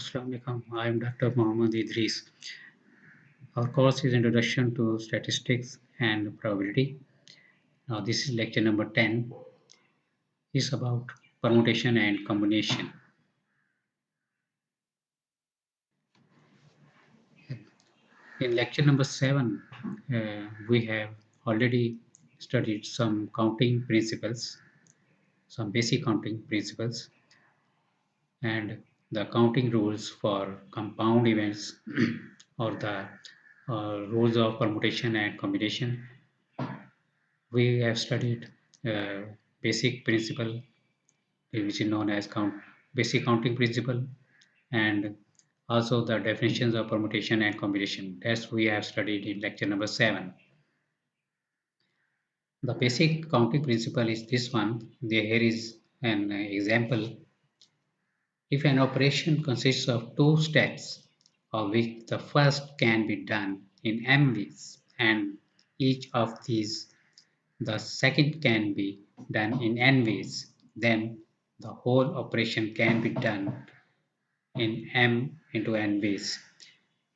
Assalamu alaikum. I am Dr. Mohammad Idris. Our course is Introduction to Statistics and Probability. Now, this is lecture number 10. It's about permutation and combination. In lecture number 7, we have already studied some counting principles, some basic counting principles, and the counting rules for compound events or the rules of permutation and combination. We have studied basic principle, which is known as basic counting principle, and also the definitions of permutation and combination. That's we have studied in lecture number 7. The basic counting principle is this one. Here is an example. If an operation consists of two steps, of which the first can be done in m ways, and each of these the second can be done in n ways, then the whole operation can be done in m into n ways.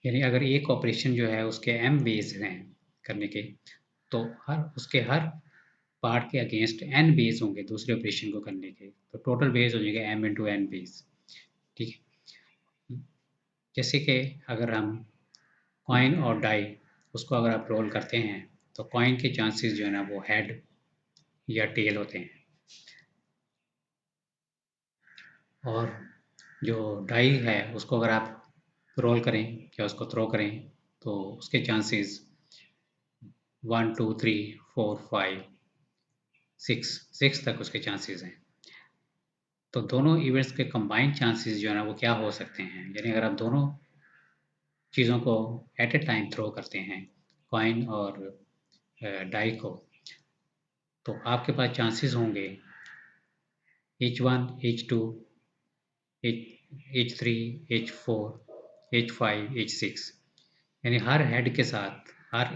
यानी अगर एक operation जो है उसके m veg हैं करने के, तो उसके हर पार्ट के अगेंस्ट n वेज होंगे दूसरे ऑपरेशन को करने के, तो टोटल वेज हो जाएगा m इंटू n वेज. ठीक है. जैसे कि अगर हम कॉइन और डाई उसको अगर आप रोल करते हैं तो कॉइन के चांसेस जो है ना वो हेड या टेल होते हैं, और जो डाई है उसको अगर आप रोल करें या उसको थ्रो करें तो उसके चांसेस 1 2 3 4 5 6 तक उसके चांसेस हैं. तो दोनों इवेंट्स के कंबाइंड चांसेस जो है ना वो क्या हो सकते हैं, यानी अगर आप दोनों चीज़ों को एट ए टाइम थ्रो करते हैं, कॉइन और डाई को, तो आपके पास चांसेस होंगे H1 H2 H3 H4 H5 H6, यानी हर हेड के साथ, हर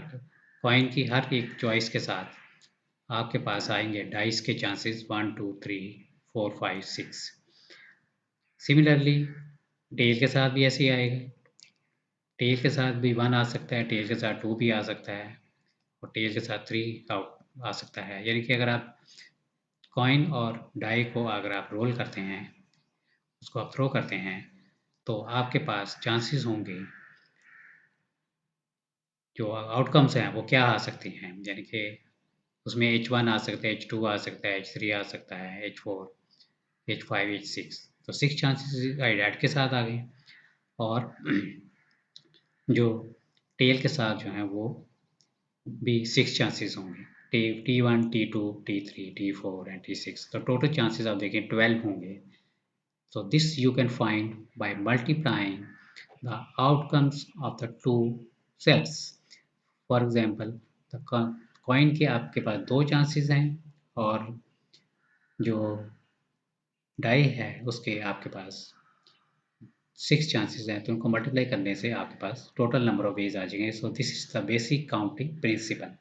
कॉइन की हर एक चॉइस के साथ आपके पास आएंगे डाइस के चांसेस 1 2 3 4 5 6. सिमिलरली टेल के साथ भी ऐसे ही आएगा. टेल के साथ भी 1 आ सकता है, टेल के साथ 2 भी आ सकता है, और टेल के साथ 3 आउट आ सकता है. यानी कि अगर आप कॉइन और डाई को अगर आप रोल करते हैं, उसको आप थ्रो करते हैं, तो आपके पास चांसेस होंगे, जो आउटकम्स हैं वो क्या आ सकती हैं, यानी कि उसमें H1 आ सकता है, H2 आ सकता है, H3 आ सकता है, H4 H5 H6. तो 6 चांसेस डैट के साथ आ गए, और जो टेल के साथ जो है वो भी 6 चांसेस होंगे, T1 T2 T3 T4 and T6. तो टोटल चांसेस आप देखें 12 होंगे. So this you can find by multiplying the outcomes of the two cells. For example, the coin के आपके पास 2 चांसेस हैं, और जो डाई है उसके आपके पास 6 चांसेस हैं, तो उनको मल्टीप्लाई करने से आपके पास टोटल नंबर ऑफ वेज आ जाएंगे. So this is the basic counting principle.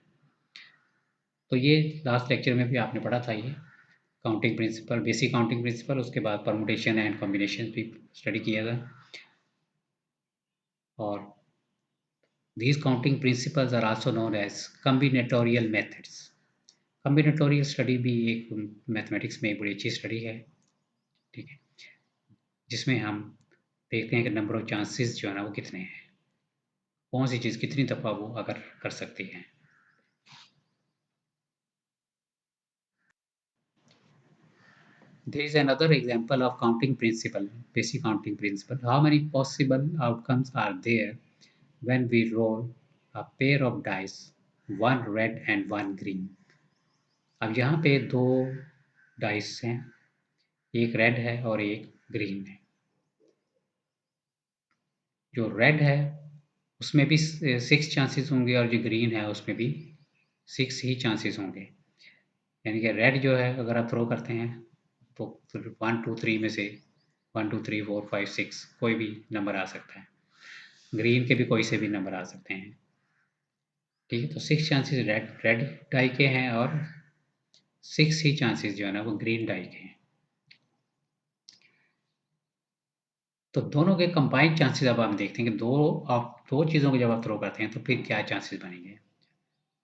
तो ये लास्ट लेक्चर में भी आपने पढ़ा था, ये counting principle, basic counting principle. उसके बाद परमुटेशन एंड कॉम्बिनेशन भी स्टडी किया था. और these counting principles are also known as combinatorial methods. Combinatorial study भी एक मैथमेटिक्स में एक बड़ी अच्छी स्टडी है, ठीक है, जिसमें हम देखते हैं कि नंबर ऑफ चांसेस जो है ना वो कितने हैं, कौन सी चीज़ कितनी दफ़ा वो अगर कर सकती है. There is another example of counting principle, basic counting principle. How many possible outcomes are there when we roll a pair of dice, one red and one green? अब यहाँ पे 2 डाइस हैं, एक रेड है और एक ग्रीन है. जो रेड है उसमें भी 6 चांसेस होंगे, और जो ग्रीन है उसमें भी 6 ही चांसेस होंगे. यानी कि रेड जो है अगर आप थ्रो करते हैं तो 1 2 3 में से 1 2 3 4 5 6 कोई भी नंबर आ सकता है. ग्रीन के भी कोई से भी नंबर आ सकते हैं. ठीक है, तो 6 चांसेस रेड डाई के हैं, और 6 ही चांसेस जो है ना वो ग्रीन डाई के हैं. तो दोनों के कंबाइंड चांसेस अब हम देखते हैं कि दो चीज़ों को जब आप थ्रो करते हैं तो फिर क्या चांसेस बनेंगे।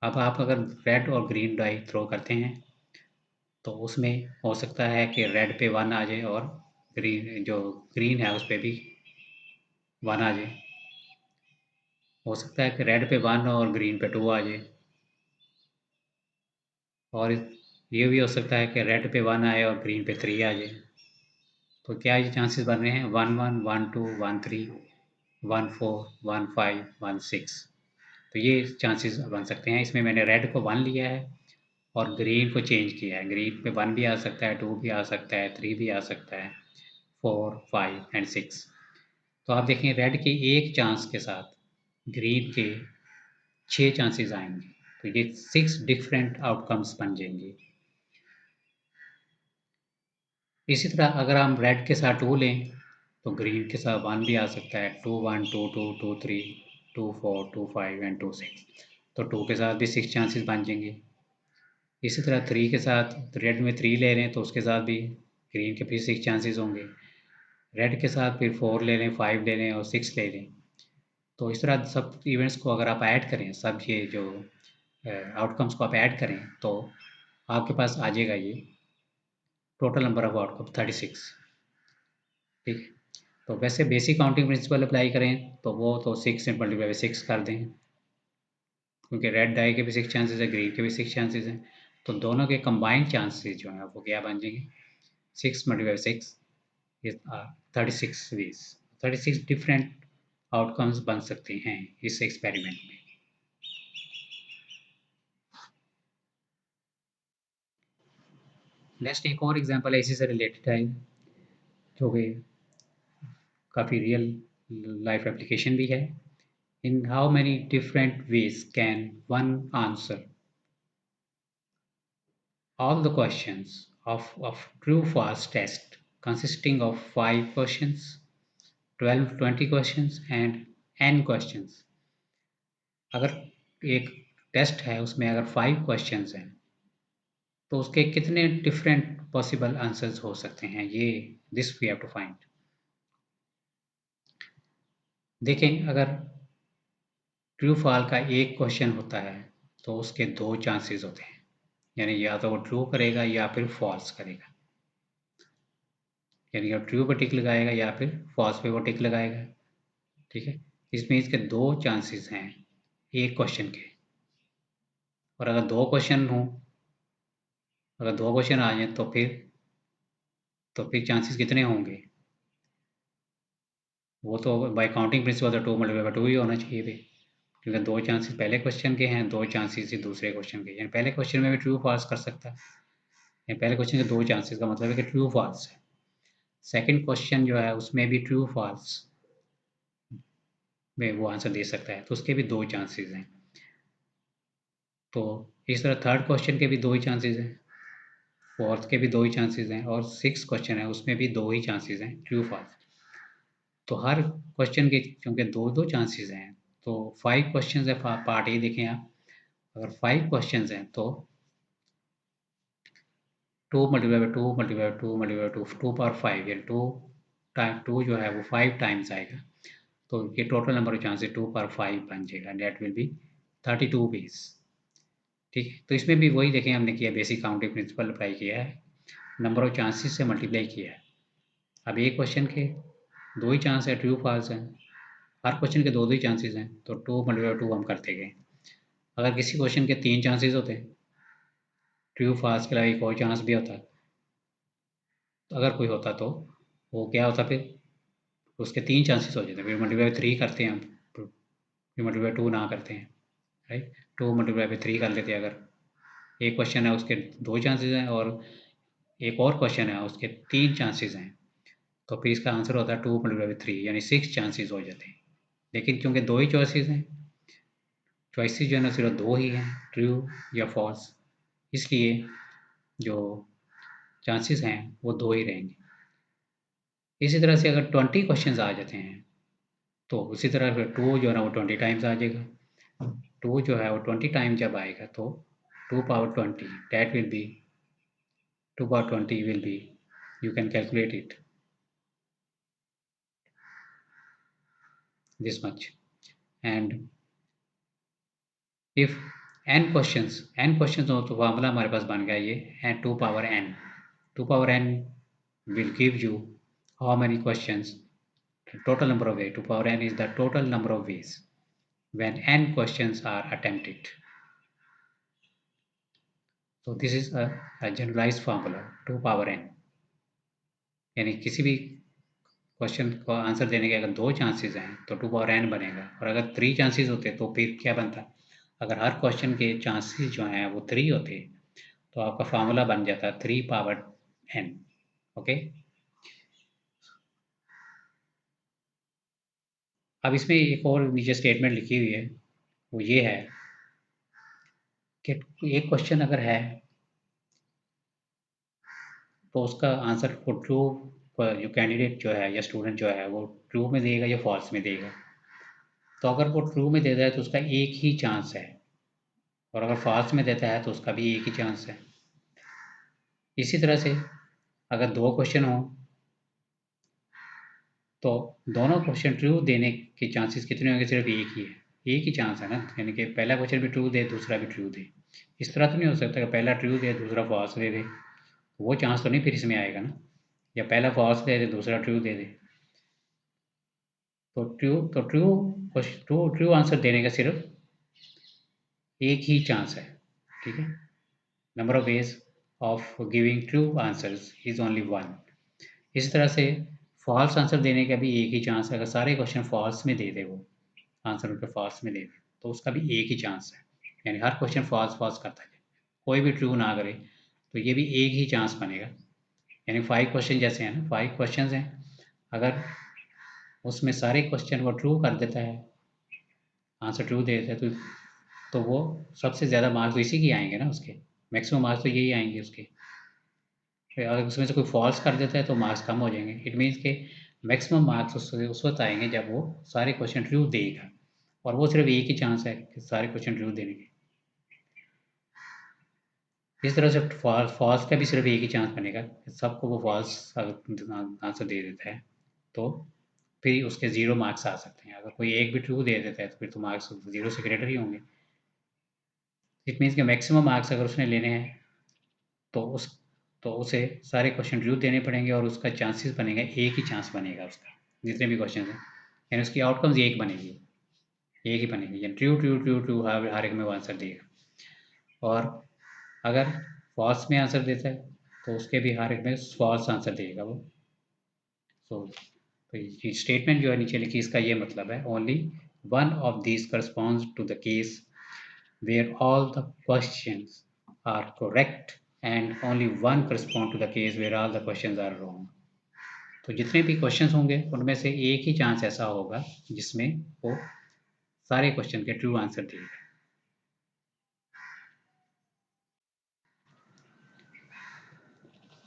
अब आप अगर रेड और ग्रीन डाई थ्रो करते हैं तो उसमें हो सकता है कि रेड पे 1 आ जाए और ग्रीन है उस पे भी 1 आ जाए। हो सकता है कि रेड पे 1 और ग्रीन पे 2 आ जाए। और ये भी हो सकता है कि रेड पे 1 आए और ग्रीन पे 3 आ जाए। तो क्या ये चांसेस बन रहे हैं 1-1, 1-2, 1-3, 1-4, 1-5, 1-6। तो ये चांसेस बन सकते हैं। इसमें मैंने रेड को 1 लिया है और ग्रीन को चेंज किया है। ग्रीन पे 1 भी आ सकता है, 2 भी आ सकता है, 3 भी आ सकता है, 4, 5 एंड 6। तो आप देखें रेड के एक चांस के साथ ग्रीन के 6 चांसेस आएंगे। तो ये 6 डिफरेंट आउटकम्स बन जाएंगे। इसी तरह अगर हम रेड के साथ 2 लें तो ग्रीन के साथ 1 भी आ सकता है। 2-1, 2-2, 2-3, 2-4, 2-5 एंड 2-6। तो 2 के साथ भी 6 चांसेस बन जाएंगे। इसी तरह 3 के साथ रेड में 3 ले रहे हैं तो उसके साथ भी ग्रीन के फिर 6 चांसेस होंगे। रेड के साथ फिर 4 ले लें, 5 ले लें और 6 ले लें। तो इस तरह सब इवेंट्स को अगर आप ऐड करें, सब ये जो आउटकम्स को आप ऐड करें तो आपके पास आ जाएगा ये टोटल नंबर ऑफ आउटकम 36। ठीक है। तो वैसे बेसिक काउंटिंग प्रिंसिपल अप्लाई करें तो वो तो 6 से मल्टीप्लाई 6 कर दें, क्योंकि रेड डाई के भी 6 चांसेस है, ग्रीन के भी 6 चांसेस हैं। तो दोनों के कंबाइंड चांसेस जो हैं वो क्या बन जाएंगे 6 multiply 6 is 36 ways. 36 different outcomes बन सकते हैं इस एक्सपेरिमेंट में। नेक्स्ट एक और एग्जांपल है इसी से रिलेटेड है, जो कि काफ़ी रियल लाइफ एप्लीकेशन भी है। In how many different ways can one answer all the questions of true false test consisting of 5 questions, 12 20 questions and n questions। अगर एक टेस्ट है उसमें अगर 5 क्वेश्चंस हैं तो उसके कितने डिफरेंट पॉसिबल आंसर्स हो सकते हैं, ये this we have to find. देखें अगर ट्रू फॉल का एक क्वेश्चन होता है तो उसके 2 चांसेस होते हैं, यानी या तो वो ट्रू करेगा या फिर फॉल्स करेगा। यानी अब ट्रू पर टिक लगाएगा या फिर फॉल्स पे वो टिक लगाएगा। ठीक है। इसमें इसके 2 चांसेस हैं एक क्वेश्चन के। और अगर 2 क्वेश्चन हो, अगर 2 क्वेश्चन आ जाए तो फिर चांसेस कितने होंगे, वो तो बाय काउंटिंग प्रिंसिपल तो 2 मल्टीप्लाई बाय 2 ही होना चाहिए भाई, क्योंकि 2 चांसेस पहले क्वेश्चन के हैं, 2 चांसेस ही दूसरे क्वेश्चन के। यानी पहले क्वेश्चन में भी ट्रू फॉल्स कर सकता है। यानी पहले क्वेश्चन के 2 चांसेस का मतलब है कि ट्रू फॉल्स है। सेकंड क्वेश्चन जो है उसमें भी ट्रू फॉल्स में वो आंसर दे सकता है, तो उसके भी 2 चांसेस हैं। तो इस तरह थर्ड क्वेश्चन के भी 2 ही चांसेस हैं, फोर्थ के भी 2 ही चांसेस हैं और 6 क्वेश्चन है उसमें भी 2 ही चांसेस हैं ट्रू फॉल्स। तो हर क्वेश्चन के चूँकि 2-2 चांसेस हैं तो 5 क्वेश्चंस है। पार्ट ए देखें आप, अगर 5 क्वेश्चंस हैं तो 2 multiply by 2 multiply by 2 multiply by 2 power 5 यानी 2 जो है वो 5 टाइम्स आएगा। तो ये total number of chances 2 power 5 बन जाएगा। That will be 32 base. ठीक है। तो इसमें भी वही देखें हमने किया, बेसिक काउंटिंग प्रिंसिपल अप्लाई किया है, नंबर ऑफ चांसेस से मल्टीप्लाई किया है। अब एक क्वेश्चन के 2 ही चांस है ट्रू फॉल्स हैं, हर क्वेश्चन के 2-2 ही चांसेस हैं तो 2 मल्टीप्लाई बाय 2 हम करते गए। अगर किसी क्वेश्चन के 3 चांसेस होते, ट्रू फॉल्स के अलावा एक और चांस भी होता, तो अगर कोई होता तो वो क्या होता फिर उसके 3 चांसेस हो जाते, फिर मल्टीप्लाई बाय 3 करते हैं हम, फिर मल्टीप्लाई बाय 2 ना करते हैं, राइट। 2 मल्टीप्लाई बाय 3 कर लेते हैं। अगर एक क्वेश्चन है उसके 2 चांसेस हैं और एक और क्वेश्चन है उसके 3 चांसेस हैं, तो फिर इसका आंसर होता है 2 मल्टीप्लाई बाय 3 यानी 6 चांसेस हो जाते हैं। लेकिन क्योंकि 2 ही चॉइसेस हैं, चॉइसेस जो है ना सिर्फ 2 ही हैं, ट्रू या फॉल्स, इसलिए जो चांसेस हैं वो 2 ही रहेंगे। इसी तरह से अगर 20 क्वेश्चंस आ जाते हैं तो उसी तरह फिर 2 जो है ना वो 20 टाइम्स आ जाएगा। 2 जो है वो 20 टाइम जब आएगा तो 2 power 20 that will be 2 power 20 will be, you can calculate it, this much. And if n questions हो तो फॉर्मूला हमारे पास बन गया ये and 2 power n. 2 power n will give you how many questions, the total number of ways. 2 power n is the total number of ways when n questions are attempted. So this is a generalized formula 2 power n. यानी किसी भी question को answer देने के अगर 2 chances हैं तो 2 power n बनेगा, और अगर 3 चांसेस होते तो फिर क्या बनता? अगर हर क्वेश्चन के चांसेस जो हैं वो 3 होते तो आपका फार्मूला बन जाता 3 पावर n. ओके, अब इसमें एक और नीचे स्टेटमेंट लिखी हुई है, वो ये है कि एक क्वेश्चन अगर है तो उसका आंसर को ट्रू, जो कैंडिडेट जो है या स्टूडेंट जो है वो ट्रू में देगा या फॉल्स में देगा. तो अगर वो ट्रू में देता है तो उसका एक ही चांस है, और अगर फॉल्स में देता है तो उसका भी एक ही चांस है. इसी तरह से अगर 2 क्वेश्चन हो तो दोनों क्वेश्चन ट्रू देने के चांसेस कितने होंगे? सिर्फ एक ही है, एक ही चांस है ना. यानी कि पहला क्वेश्चन भी ट्रू दे, दूसरा भी ट्रू दे. इस तरह तो नहीं हो सकता कि पहला ट्रू दे दूसरा फॉल्स दे दे. वो चांस तो नहीं फिर इसमें आएगा ना. या पहला फॉल्स दे दे दूसरा ट्रू दे दे. तो ट्रू आंसर देने का सिर्फ एक ही चांस है. ठीक है, number of ways of giving true answers is only 1. इसी तरह से फॉल्स आंसर देने का भी एक ही चांस है. अगर सारे क्वेश्चन फॉल्स में दे दे, वो आंसर उनके फॉल्स में दे दे, तो उसका भी एक ही चांस है. यानी हर क्वेश्चन फॉल्स फॉल्स करता है, कोई भी ट्रू ना करे तो ये भी एक ही चांस बनेगा. यानी 5 क्वेश्चन जैसे हैं ना, 5 क्वेश्चन हैं, अगर उसमें सारे क्वेश्चन वो ट्रू कर देता है, आंसर ट्रू दे देता है, तो वो सबसे ज़्यादा मार्क्स तो इसी के आएंगे ना, उसके मैक्सिमम मार्क्स तो यही आएंगे उसके. फिर अगर उसमें से कोई फॉल्स कर देता है तो मार्क्स कम हो जाएंगे. इट मीन्स के मैक्सिमम मार्क्स उस वक्त आएंगे जब वो सारे क्वेश्चन ट्रू देगा, और वो सिर्फ एक ही चांस है कि सारे क्वेश्चन ट्रू देने के. इस तरह से फॉल्स का भी सिर्फ एक ही चांस बनेगा, सबको वो फॉल्स आंसर दे देता है तो फिर उसके 0 मार्क्स आ सकते हैं. अगर कोई एक भी ट्रू दे देता है तो फिर तो मार्क्स 0 से ग्रेटर ही होंगे. इट मीन्स के मैक्सिमम मार्क्स अगर उसने लेने हैं तो उसे सारे क्वेश्चन ट्रू देने पड़ेंगे, और उसका चांसेस बनेगा एक ही चांस बनेगा उसका, जितने भी क्वेश्चन हैं. यानी उसकी आउटकम्स एक बनेगी, एक ही बनेगी. यानी ट्रू ट्रू ट्रू ट्रू हर एक में वो आंसर देगा. और अगर फॉल्स में आंसर देता है तो उसके भी हर एक में फॉल्स आंसर देगा वो. तो ये स्टेटमेंट जो है नीचे लिखी, इसका ये मतलब है only one of these corresponds to the case where all the questions are correct and only one correspond to the case where all the questions are wrong. तो जितने भी क्वेश्चंस होंगे उनमें से एक ही चांस ऐसा होगा जिसमें वो सारे क्वेश्चन के ट्रू आंसर देगा.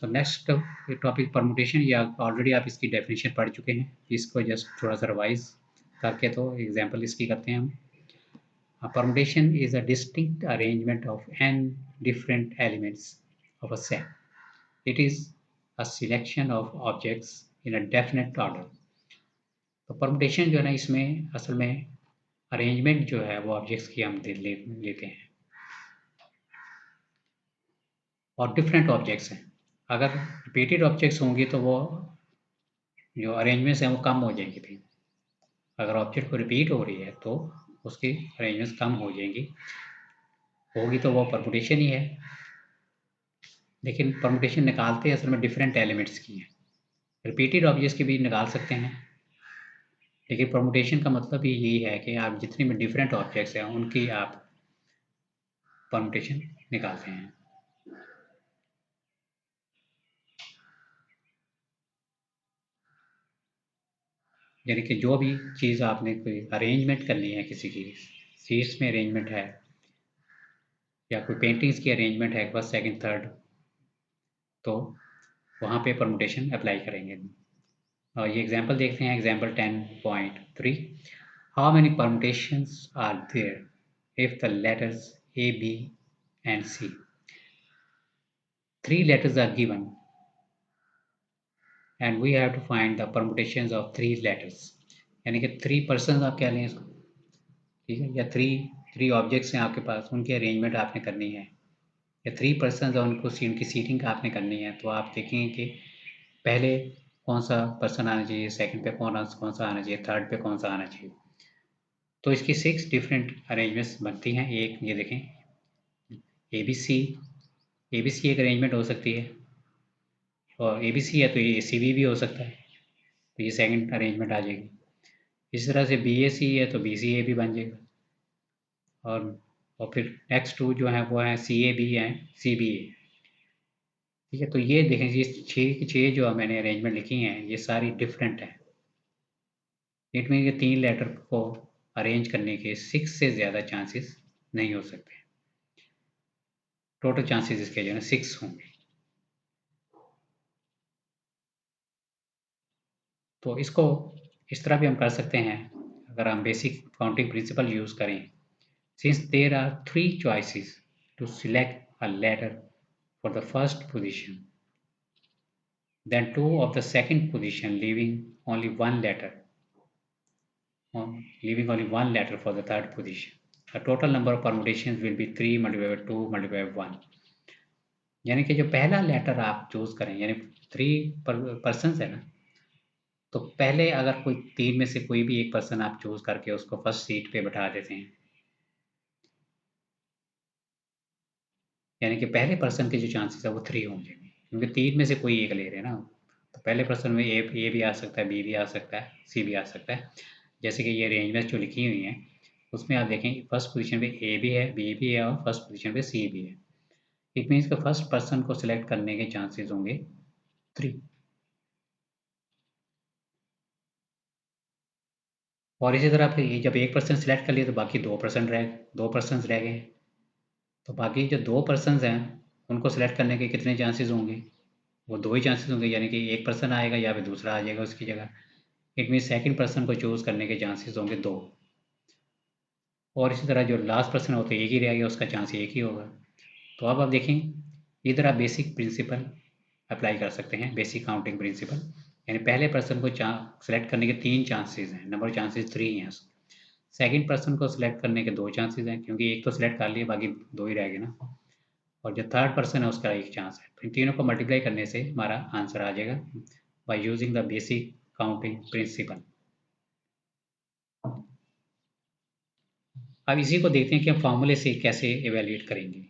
तो नेक्स्ट टॉपिक परमुटेशन, या ऑलरेडी आप इसकी डेफिनेशन पढ़ चुके हैं, इसको जस्ट थोड़ा सा रिवाइज करके तो एग्जांपल इसकी करते हैं हम. A permutation is a distinct arrangement of n different elements of a set. It is a selection of objects in a definite order. तो परमुटेशन जो है ना, इसमें असल में अरेंजमेंट जो है वो ऑब्जेक्ट्स की हम लेते हैं, और डिफरेंट ऑब्जेक्ट्स हैं. अगर रिपीटेड ऑब्जेक्ट्स होंगे तो वो जो अरेंजमेंट्स हैं वो कम हो जाएंगी. फिर अगर ऑब्जेक्ट को रिपीट हो रही है तो उसकी अरेंजमेंट्स कम हो जाएंगी, होगी तो वो परमुटेशन ही है. लेकिन परमुटेशन निकालते असल में डिफरेंट एलिमेंट्स की हैं. रिपीटेड ऑब्जेक्ट्स की भी निकाल सकते हैं, लेकिन परमुटेशन का मतलब ही यही है कि आप जितने भी डिफरेंट ऑब्जेक्ट्स हैं उनकी आप परमुटेशन निकालते हैं. यानी कि जो भी चीज़ आपने कोई अरेंजमेंट करनी है, किसी की सीट्स में अरेंजमेंट है या कोई पेंटिंग्स की अरेंजमेंट है फर्स्ट सेकंड थर्ड, तो वहाँ पे परमुटेशन अप्लाई करेंगे. और ये एग्जांपल देखते हैं, example 10.3. How many permutations are there if the letters A, B and C. 3 letters are given and we have to find the permutations of 3 letters. यानी कि 3 पर्सन आप कह लें इसको, ठीक है, या थ्री ऑब्जेक्ट्स हैं आपके पास, उनकी अरेंजमेंट आपने करनी है, या 3 पर्सन और उनकी सीटिंग आपने करनी है। तो आप देखेंगे कि पहले कौन सा पर्सन आना चाहिए, सेकंड पे कौन सा आना चाहिए, थर्ड पे कौन सा आना चाहिए। तो इसकी 6 डिफरेंट अरेंजमेंट्स बनती हैं। एक ये देखें, ABC एक अरेंजमेंट हो सकती है, और ABC है तो ये ACB भी हो सकता है, तो ये सेकंड अरेंजमेंट आ जाएगी। इस तरह से BAC है तो BCA भी बन जाएगा, और फिर नेक्स्ट 2 जो है वो है CAB है, CBA। ठीक है, तो ये देखें, ये 6 जो मैंने अरेंजमेंट लिखी हैं ये सारी डिफरेंट हैं। इट मीन ये 3 लेटर को अरेंज करने के 6 से ज़्यादा चांसेस नहीं हो सकते। टोटल चांसेस इसके जो है 6 होंगे। तो इसको इस तरह भी हम कर सकते हैं, अगर हम बेसिक काउंटिंग प्रिंसिपल यूज़ करें। Since there are 3 choices to select a letter for the first position, then 2 of the second position leaving only one letter for the third position. The total number of permutations will be 3 multiplied by 2 multiplied by 1. यानी कि जो पहला letter आप choose करें, यानी 3 person है ना, तो पहले अगर कोई 3 में से कोई भी एक पर्सन आप चूज करके उसको फर्स्ट सीट पे बैठा देते हैं, यानी कि पहले पर्सन के जो चांसेस है वो 3 होंगे, क्योंकि 3 में से कोई एक ले रहे हैं ना। तो पहले पर्सन में ए भी आ सकता है, बी भी आ सकता है, सी भी आ सकता है। जैसे कि ये अरेंजमेंट जो लिखी हुई हैं उसमें आप देखें फर्स्ट पोजीशन पे ए भी है, बी भी है, और फर्स्ट पोजीशन पे सी भी है। इट मीन्स कि फर्स्ट पर्सन को सिलेक्ट करने के चांसेस होंगे 3। और इसी तरह फिर जब एक पर्सन सिलेक्ट कर लिया तो बाकी 2 पर्सन रह गए। तो बाकी जो 2 पर्सन हैं उनको सिलेक्ट करने के कितने चांसेस होंगे? वो 2 ही चांसेस होंगे, यानी कि एक पर्सन आएगा या फिर दूसरा आ जाएगा उसकी जगह। इट मीन्स सेकंड पर्सन को चूज़ करने के चांसेस होंगे 2। और इसी तरह जो लास्ट पर्सन हो तो एक ही रह गया, उसका चांस एक ही होगा। तो अब आप देखें, इधर आप बेसिक प्रिंसिपल अप्लाई कर सकते हैं, बेसिक काउंटिंग प्रिंसिपल। यानी पहले पर्सन को सेलेक्ट करने के 3 चांसेस हैं, नंबर चांसेस 3 हैं। सेकंड पर्सन को सिलेक्ट करने के 2 चांसेस हैं, क्योंकि एक तो सिलेक्ट कर लिए, बाकी 2 ही रह गए ना। और जो थर्ड पर्सन है उसका एक चांस है। तो इन तीनों को मल्टीप्लाई करने से हमारा आंसर आ जाएगा by using the basic counting principle. अब इसी को देखते हैं कि हम फॉर्मूले से कैसे एवेल्यूएट करेंगे।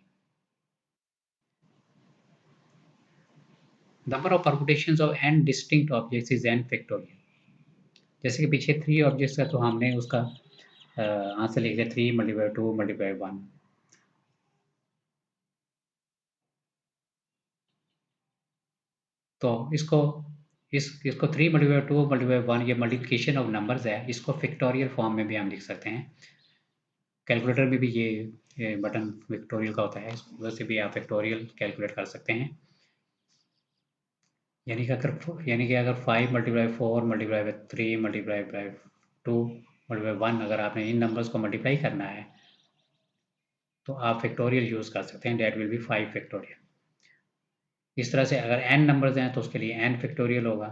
Number of permutations of n distinct objects is n factorial. जैसे कि पीछे 3 ऑब्जेक्ट्स है तो हमने उसका आंसर लिख दिया 3 मल्टीप्लाई 2 मल्टीप्लाई 1। तो इसको 3 मल्टीप्लाई 2 मल्टीप्लाई 1 ये मल्टीप्लिकेशन ऑफ नंबर्स है, इसको फैक्टोरियल फॉर्म में भी हम लिख सकते हैं। कैलकुलेटर में भी ये बटन फैक्टोरियल का होता है, इस वजह से भी आप फैक्टोरियल कैलकुलेट कर सकते हैं। यानी कि अगर 5 multiply 4 multiply by 3 multiply by 2 multiply 1 अगर आपने इन नंबर्स को मल्टीप्लाई करना है तो आप फैक्टोरियल यूज़ कर सकते हैं, डेट विल बी 5 फैक्टोरियल। इस तरह से अगर n नंबर्स हैं तो उसके लिए n फैक्टोरियल होगा,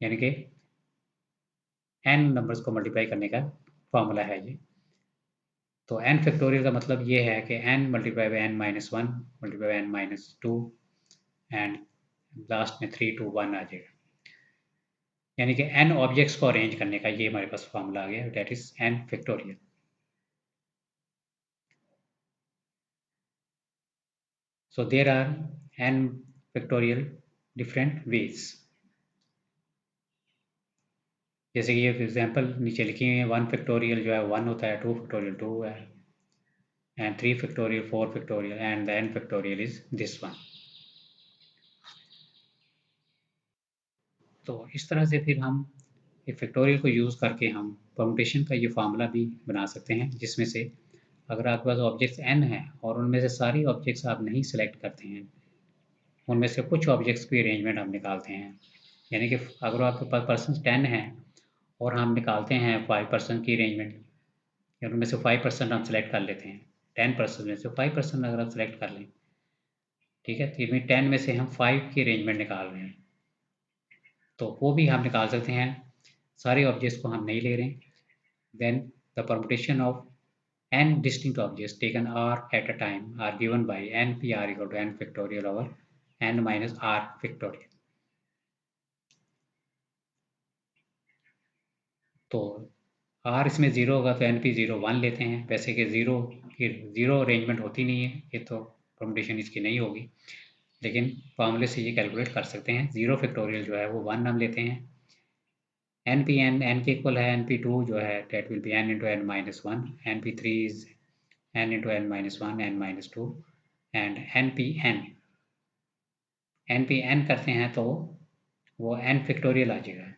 यानी कि n नंबर्स को मल्टीप्लाई करने का फॉर्मूला है ये। तो n फैक्टोरियल का मतलब ये है कि n multiply by n minus 1 multiply by n minus 2 and last में 3 2 1 आ जाएगा। यानी कि n ऑब्जेक्ट्स को अरेंज करने का ये हमारे पास फॉर्मूला आ गया, that is n factorial. So there are n factorial different ways. जैसे कि ये एग्जांपल नीचे लिखी हुई है, 1 फैक्टोरियल जो है 1 होता है, 2 फैक्टोरियल 2 है, and 3 factorial 4 factorial, and the n factorial is this one. तो इस तरह से फिर हम एक फैक्टोरियल को यूज़ करके हम परम्यूटेशन का ये फार्मूला भी बना सकते हैं, जिसमें से अगर आपके पास ऑब्जेक्ट्स n हैं और उनमें से सारी ऑब्जेक्ट्स आप नहीं सेलेक्ट करते हैं, उनमें से कुछ ऑब्जेक्ट्स की अरेंजमेंट हम निकालते हैं। यानी कि अगर आपके पास पर्सन 10 हैं और हम निकालते हैं 5 पर्सन की अरेंजमेंट, या उनमें से 5% हम सेलेक्ट कर लेते हैं, 10 पर्सन में से 5% अगर आप सेलेक्ट कर लें, ठीक है, तो इसमें 10 में से हम 5 की अरेंजमेंट निकाल रहे हैं, तो वो भी हम निकाल सकते हैं सारे ऑब्जेक्ट्स को हम नहीं ले रहे हैं, then the permutation of n distinct objects taken r at a time are given by npr equal to n factorial over n minus r factorial। तो r इसमें 0 होगा तो np 0 1 लेते हैं। वैसे कि ज़ीरो अरेंजमेंट होती नहीं है, ये तो परमुटेशन इसकी नहीं होगी, लेकिन फॉर्मूले से ये कैलकुलेट कर सकते हैं। 0 फैक्टोरियल जो है वो 1 हम लेते हैं। np n के इक्वल है, np2 जो है that will be n into n minus one, np3 is n into n minus one, n minus two, and npn करते हैं तो वो n फैक्टोरियल आ जाएगा।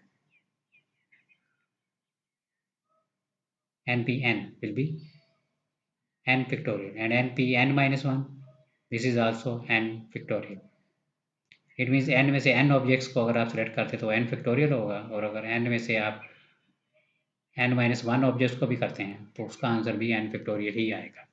npn will be n factorial and npn minus 1, this is also n factorial। It means n में से n objects को अगर आप सेलेक्ट करते तो n फैक्टोरियल होगा, और अगर n में से आप n माइनस वन ऑब्जेक्ट्स को भी करते हैं तो उसका आंसर भी n फैक्टोरियल ही आएगा।